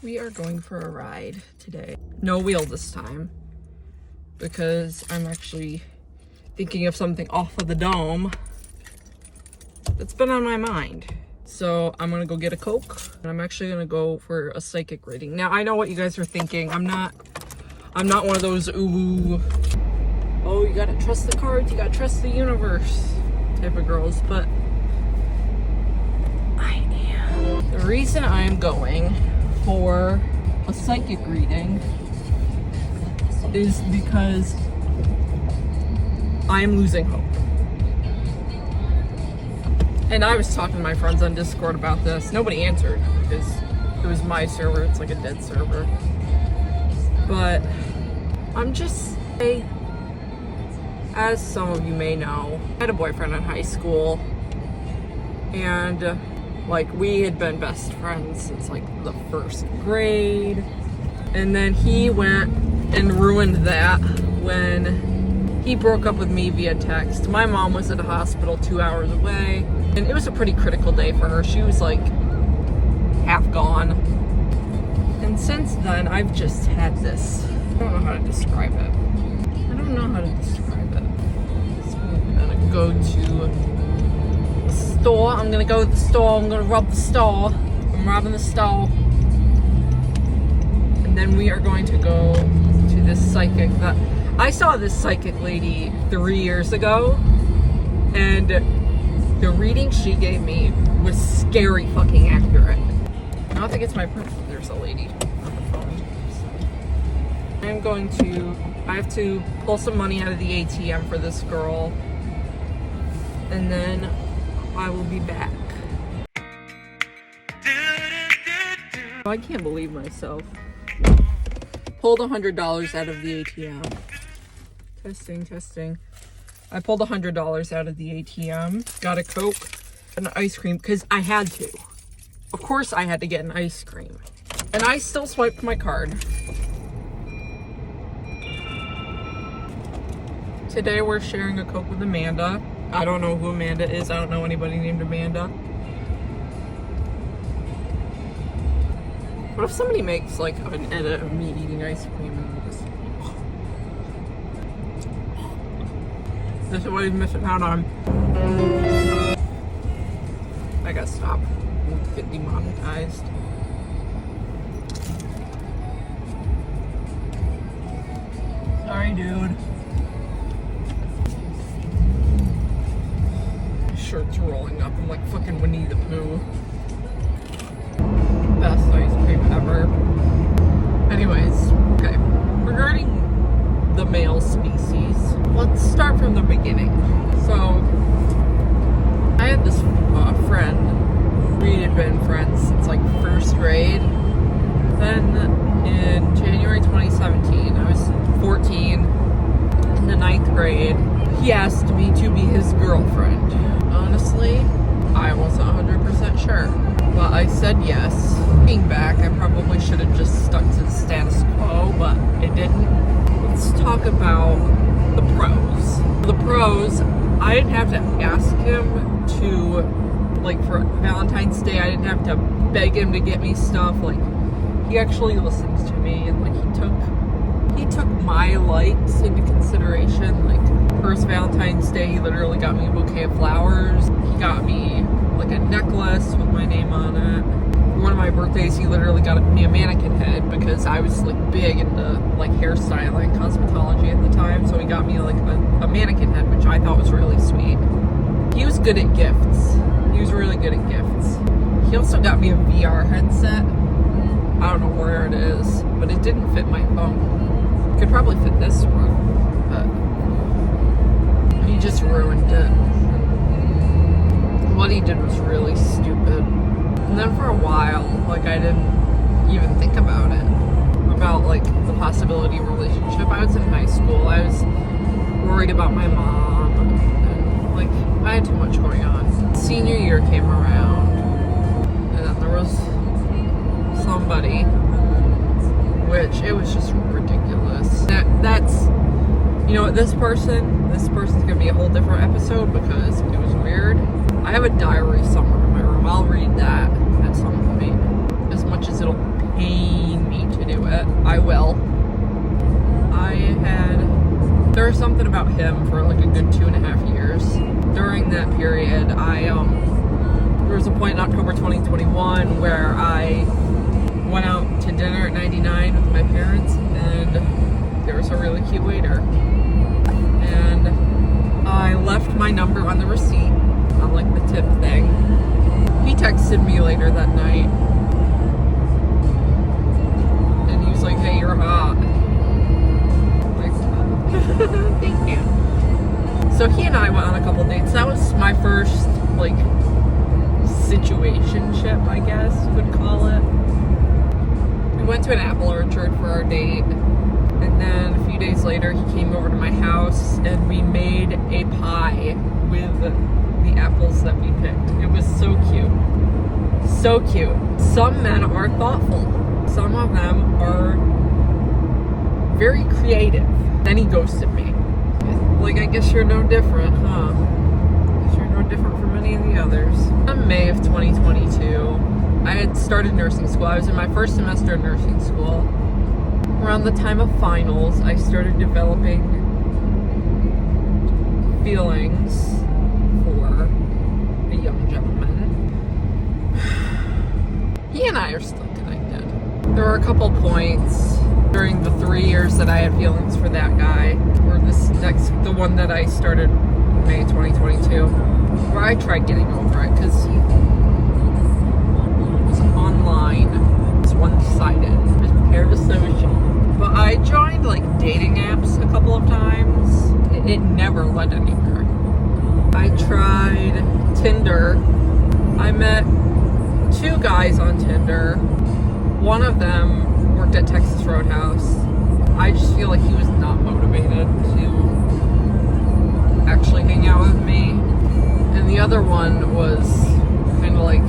We are going for a ride today. No wheel this time, because I'm actually thinking of something off of the dome that's been on my mind. So I'm gonna go get a Coke, and I'm actually gonna go for a psychic reading. Now I know what you guys are thinking. I'm not one of those ooh, oh, you gotta trust the cards, you gotta trust the universe type of girls, but I am. The reason I am going for a psychic reading is because I am losing hope. And I was talking to my friends on Discord about this. Nobody answered because it was my server. It's like a dead server. But I'm just, as some of you may know, I had a boyfriend in high school, and like we had been best friends since like the first grade. And then he went and ruined that when he broke up with me via text. My mom was at a hospital 2 hours away, and it was a pretty critical day for her. She was like half gone. And since then, I've just had this, I don't know how to describe it. So I'm gonna go to the store. I'm gonna go to the store. I'm gonna rob the store. I'm robbing the store. And then we are going to go to this psychic that I saw this psychic lady 3 years ago, and the reading she gave me was scary fucking accurate. I don't think it's my purse. There's a lady on the phone. I have to pull some money out of the ATM for this girl, and then I will be back. I can't believe myself. Pulled $100 out of the ATM. Testing. I pulled $100 out of the ATM, got a Coke, an ice cream, because I had to. Of course I had to get an ice cream. And I still swiped my card. Today we're sharing a Coke with Amanda. I don't know who Amanda is. I don't know anybody named Amanda. What if somebody makes like an edit of me eating ice cream and just... This is what he's missing out on. I gotta stop. Get demonetized. Sorry, dude. My shirt's rolling up. I'm like fucking Winnie the Pooh. Best ice cream ever. Anyways, okay. Regarding the male species, let's start from the beginning. So, I had this friend. We had been friends since like first grade. Then in January 2017, I was 14, in the 9th grade. He asked me to be his girlfriend. Honestly, I wasn't 100% sure, but I said yes. Looking back, I probably should have just stuck to the status quo, but it didn't. Let's talk about the pros. The pros, I didn't have to ask him to, like for Valentine's Day, I didn't have to beg him to get me stuff. Like, he actually listens to me, and like he took my likes into consideration. Like, first Valentine's Day, he literally got me a bouquet of flowers. He got me like a necklace with my name on it. One of my birthdays, he literally got me a mannequin head because I was like big into like hairstyling, cosmetology at the time. So he got me like a mannequin head, which I thought was really sweet. He was good at gifts. He was really good at gifts. He also got me a VR headset. I don't know where it is, but it didn't fit my phone. It could probably fit this one, but he just ruined it. What he did was really stupid. And then for a while, like, I didn't even think about it. About, like, the possibility of a relationship. I was in high school. I was worried about my mom. And, like, I had too much going on. Senior year came around. And then there was somebody. Which, it was just ridiculous. That's, you know what, this person's gonna be a whole different episode because it was weird. I have a diary somewhere in my room. I'll read that at some point. As much as it'll pain me to do it. I will. There was something about him for like a good 2.5 years. During that period, there was a point in October 2021 where I went out to dinner at 99 with my parents, and there was a really cute waiter. And I left my number on the receipt, on like the tip thing. He texted me later that night, and he was like, "Hey, you're hot." Thank you. So he and I went on a couple dates. That was my first, like, situationship, I guess you would call it. We went to an apple orchard for our date, and then a few days later he came over to my house and we made a pie with the apples that we picked. It was so cute. So cute. Some men are thoughtful. Some of them are very creative. Then he ghosted me. Like, I guess you're no different, huh? I guess you're no different from any of the others. In May of 2022, I had started nursing school. I was in my first semester of nursing school. Around the time of finals, I started developing feelings for a young gentleman. He and I are still connected. There were a couple points during the 3 years that I had feelings for that guy, or the one that I started May 2022, where I tried getting over it because he was online. It was one-sided. It was parasocial. But I joined like dating apps a couple of times. It never led anywhere. I tried Tinder. I met 2 guys on Tinder. One of them worked at Texas Roadhouse. I just feel like he was not motivated to actually hang out with me. And the other one was kind of like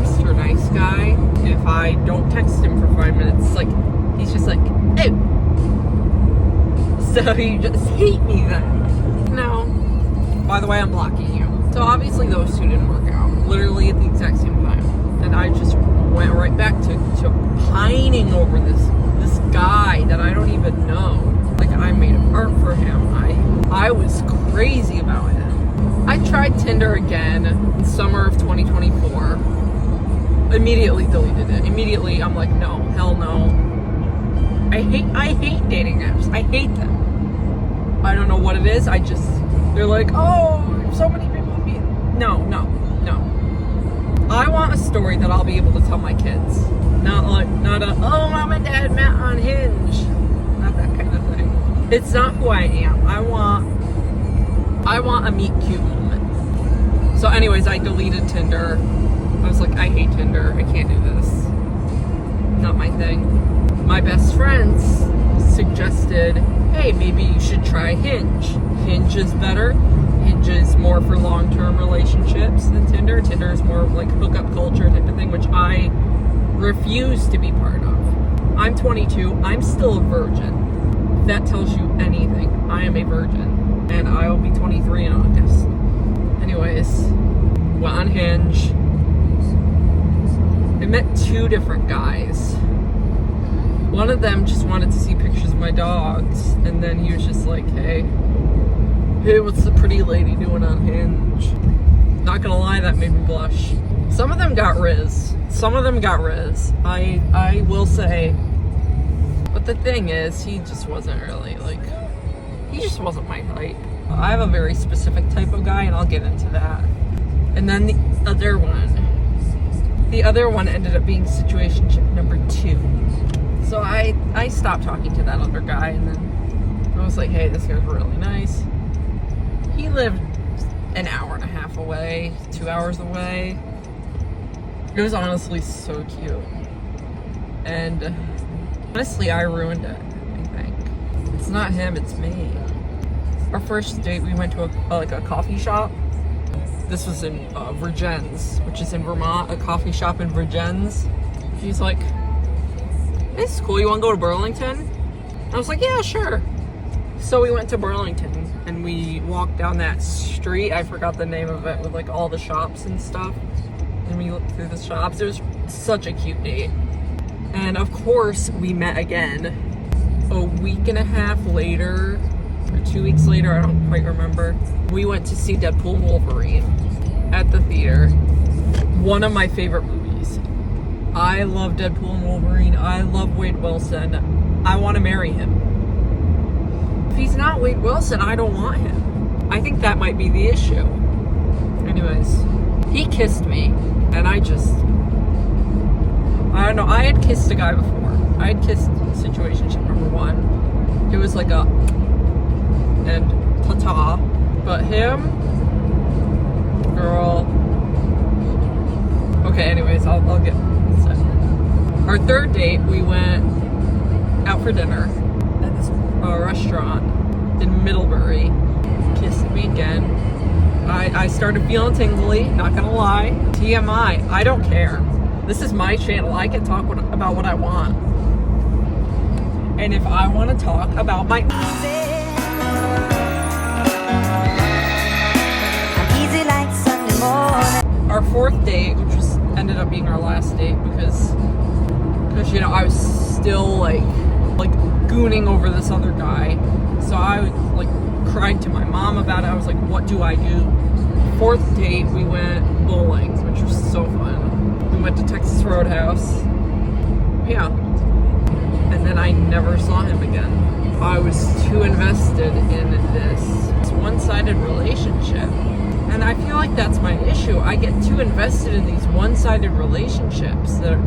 Mr. Nice Guy. If I don't text him for 5 minutes, like, he's just like, "Hey." So you just hate me then. No. By the way, I'm blocking you. So obviously those 2 didn't work out. Literally at the exact same time. And I just went right back to pining over this guy that I don't even know. Like, I made art for him. I was crazy about him. I tried Tinder again in summer of 2024. Immediately deleted it. Immediately, I'm like, no, hell no. I hate dating apps. I hate them. I don't know what it is. They're like, oh, so many people meet. No. I want a story that I'll be able to tell my kids. Not a, oh, mom and dad met on Hinge. Not that kind of thing. It's not who I am. I want a meet cute moment. So anyways, I deleted Tinder. I was like, I hate Tinder. I can't do this. Not my thing. My best friends suggested, hey, maybe you should try Hinge. Hinge is better. Hinge is more for long-term relationships than Tinder. Tinder is more like hookup culture type of thing, which I refuse to be part of. I'm 22. I'm still a virgin. If that tells you anything, I am a virgin. And I will be 23 in August. Anyways, went on Hinge. I met 2 different guys. One of them just wanted to see pictures of my dogs. And then he was just like, hey, what's the pretty lady doing on Hinge? Not gonna lie, that made me blush. Some of them got Riz. I will say. But the thing is, he just wasn't really, like, he just wasn't my type. I have a very specific type of guy, and I'll get into that. And then the other one ended up being situationship number 2. So I stopped talking to that other guy, and then I was like, hey, this guy's really nice. He lived an hour and a half away, 2 hours away. It was honestly so cute. And honestly, I ruined it, I think. It's not him, it's me. Our first date, we went to a coffee shop. This was in Virgins, which is in Vermont, a coffee shop in Virgins. He's like, this is cool, you want to go to Burlington? I was like, yeah, sure. So we went to Burlington, and we walked down that street, I forgot the name of it, with like all the shops and stuff. And we looked through the shops. It was such a cute date. And of course, we met again a week and a half later, or 2 weeks later, I don't quite remember. We went to see Deadpool and Wolverine at the theater. One of my favorite movies. I love Deadpool and Wolverine. I love Wade Wilson. I want to marry him. If he's not Wade Wilson, I don't want him. I think that might be the issue. Anyways, he kissed me, and I don't know, I had kissed a guy before. I had kissed situationship number 1. It was like a, and ta-ta. But him, girl. Okay, anyways, I'll get set. Our third date, we went out for dinner at this restaurant in Middlebury. Kissed me again. I started feeling tingly, not gonna lie. TMI, I don't care. This is my channel. I can talk about what I want. And if I want to talk about my... Our fourth date, which ended up being our last date because you know, I was still like gooning over this other guy. So I like cried to my mom about it. I was like, what do I do? Fourth date, we went bowling, which was so fun. We went to Texas Roadhouse. Yeah. And then I never saw him again. I was too invested in this one-sided relationship. And I feel like that's my issue. I get too invested in these one-sided relationships that,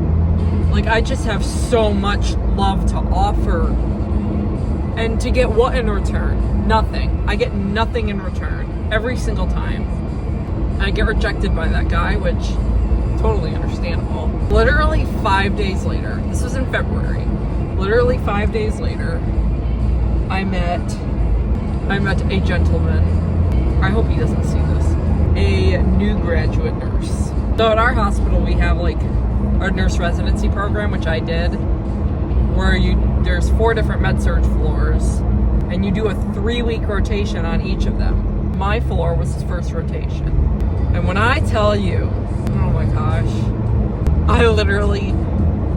like, I just have so much love to offer. And to get what in return? Nothing. I get nothing in return every single time. I get rejected by that guy, which totally understandable. Literally 5 days later, this was in February. Literally 5 days later, I met a gentleman. I hope he doesn't see this. A new graduate nurse. So at our hospital, we have like our nurse residency program, which I did, where there's 4 different med-surg floors, and you do a 3-week rotation on each of them. My floor was his first rotation. And when I tell you, oh my gosh, I literally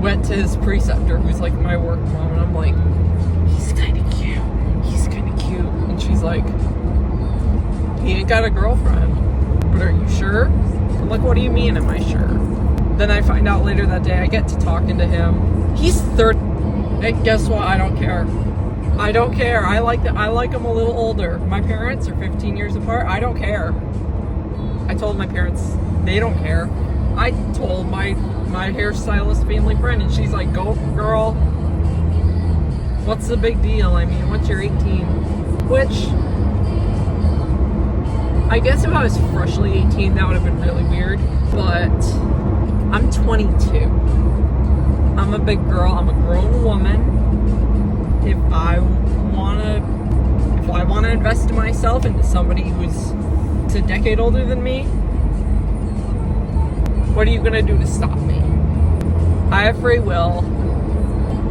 went to his preceptor, who's like my work mom, and I'm like, he's kind of cute. He's kind of cute. And she's like, he ain't got a girlfriend. But are you sure? I'm like, what do you mean, am I sure? Then I find out later that day, I get to talking to him. He's 30. And guess what? I don't care. I don't care. I like him a little older. My parents are 15 years apart. I don't care. I told my parents, they don't care. I told my hairstylist family friend, and she's like, go girl. What's the big deal? I mean, once you're 18, which I guess if I was freshly 18, that would have been really weird, but I'm 22. I'm a big girl. I'm a grown woman. If I want to invest in myself into somebody who's a decade older than me, what are you gonna do to stop me? I have free will.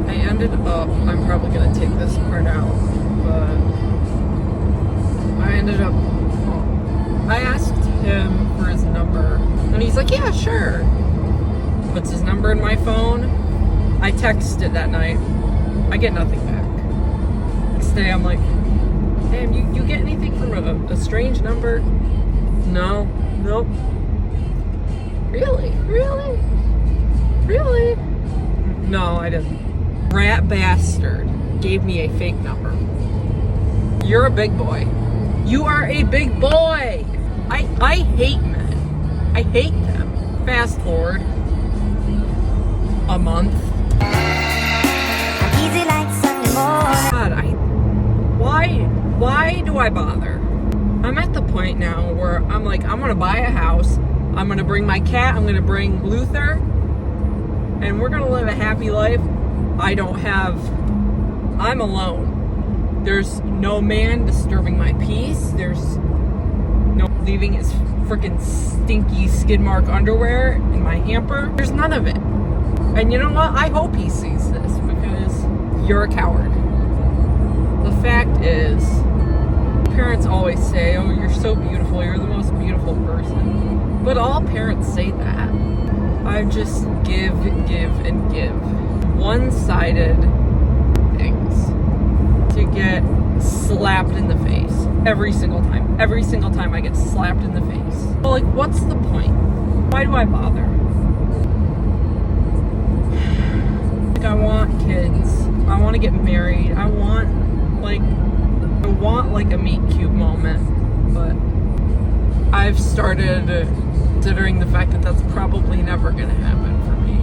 I ended up, I'm probably gonna take this part out, but I asked him for his number, and he's like, yeah, sure. Puts his number in my phone. I text it that night. I get nothing back. Next day, I'm like, damn, you get anything from a strange number? No, nope. Really? No, I didn't. Rat bastard gave me a fake number. You're a big boy. You are a big boy. I hate men. I hate them. Fast forward a month. Easy like Sunday morning. God, why do I bother? I'm at the point now where I'm like, I'm gonna buy a house. I'm gonna bring my cat. I'm gonna bring Luther, and we're gonna live a happy life. I'm alone. There's no man disturbing my peace. There's no leaving his freaking stinky skid mark underwear in my hamper. There's none of it. And you know what? I hope he sees this, because you're a coward. The fact is, parents always say, oh, you're so beautiful. You're the most beautiful person. But all parents say that. I just give, and give. one-sided things to get slapped in the face every single time. Every single time I get slapped in the face. Well, like, what's the point? Why do I bother? Like, I want kids. I want to get married. I want like a meet cute moment, but I've started considering the fact that that's probably never going to happen for me.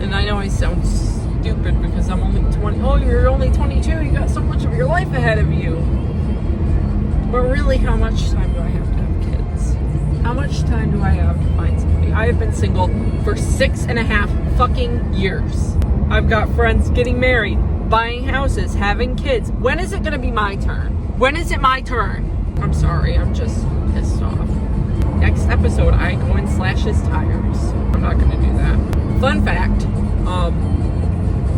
And I know I sound stupid because I'm only 20. Oh, you're only 22. You got so much of your life ahead of you. But really, how much time do I have to have kids? How much time do I have to find somebody? I have been single for 6.5 fucking years. I've got friends getting married, buying houses, having kids. When is it gonna be my turn? When is it my turn? I'm sorry, I'm just pissed off. Next episode, I go and slash his tires. I'm not gonna do that. Fun fact,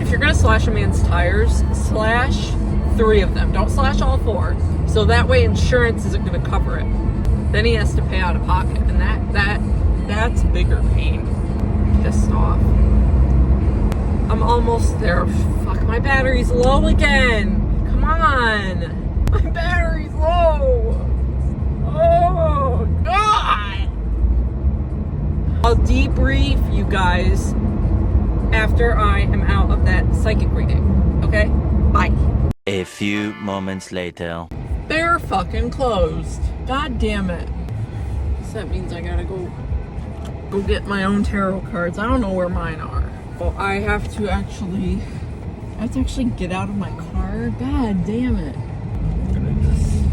if you're gonna slash a man's tires, slash 3 of them. Don't slash all 4. So that way insurance isn't gonna cover it. Then he has to pay out of pocket, and that's bigger pain. Pissed off. I'm almost there. Fuck, my battery's low again. Come on. My battery's low. Oh, God. I'll debrief you guys after I am out of that psychic reading. Okay? Bye. A few moments later. They're fucking closed. God damn it. So that means I gotta go get my own tarot cards. I don't know where mine are. Well, I have to actually get out of my car. God damn it. I'm gonna just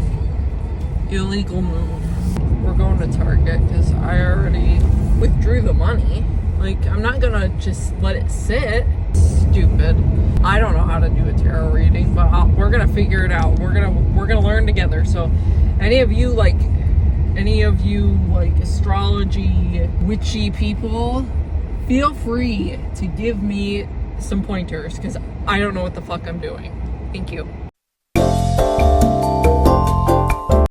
illegal move. We're going to Target because I already withdrew the money. Like, I'm not gonna just let it sit. Stupid. I don't know how to do a tarot reading, but we're gonna figure it out. We're gonna learn together. So, any of you like astrology witchy people, feel free to give me some pointers because I don't know what the fuck I'm doing. Thank you.